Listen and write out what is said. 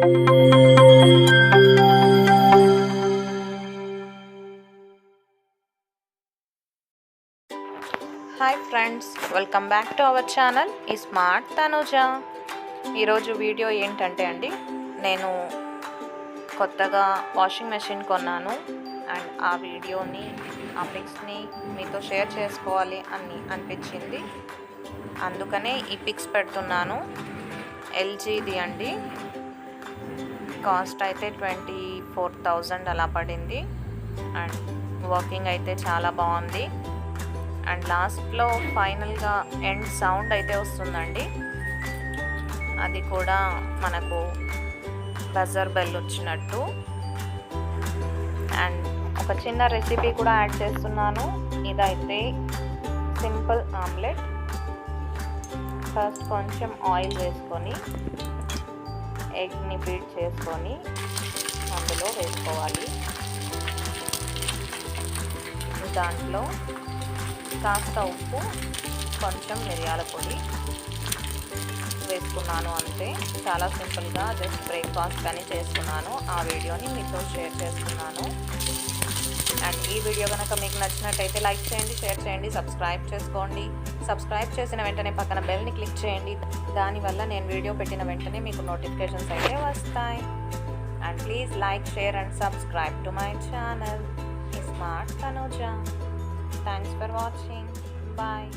Hi friends, welcome back to our channel iSmart Tanuja. ఈరోజు video ఏంటంటే అండి, నేను కొత్తగా వాషింగ్ మెషిన్ కొన్నాను అండ్ ఆ వీడియోని, ఆ పిక్స్ని మీతో షేర్ చేసుకోవాలి అని అనిపించింది. అందుకనే ఈ పిక్స్ పెడుతున్నాను. ఎల్జీది అండి. కాస్ట్ అయితే 24,000 అలా పడింది అండ్ వర్కింగ్ అయితే చాలా బాగుంది. అండ్ లాస్ట్లో ఫైనల్గా ఎండ్ సౌండ్ అయితే వస్తుందండి. అది కూడా మనకు బజర్ బెల్ వచ్చినట్టు. అండ్ ఒక చిన్న రెసిపీ కూడా యాడ్ చేస్తున్నాను. ఇదైతే సింపుల్ ఆమ్లెట్. ఫస్ట్ కొంచెం ఆయిల్ వేసుకొని ఎగ్ని బీట్ చేసుకొని అందులో వేసుకోవాలి. దాంట్లో కాస్త ఉప్పు, కొంచెం మిరియాల పొడి వేసుకున్నాను. అంతే, చాలా సింపుల్గా జస్ట్ బ్రేక్ఫాస్ట్ కానీ చేసుకున్నాను. ఆ వీడియోని మీతో షేర్ చేస్తున్నాను. అండ్ ఈ వీడియో కనుక మీకు నచ్చినట్టయితే లైక్ చేయండి, షేర్ చేయండి, సబ్స్క్రైబ్ చేసుకోండి. సబ్స్క్రైబ్ చేసిన వెంటనే పక్కన బెల్ని క్లిక్ చేయండి. దానివల్ల నేను వీడియో పెట్టిన వెంటనే మీకు నోటిఫికేషన్స్ అయితే వస్తాయి. And please like, share and subscribe to my channel iSmart Tanuja. Thanks for watching. Bye.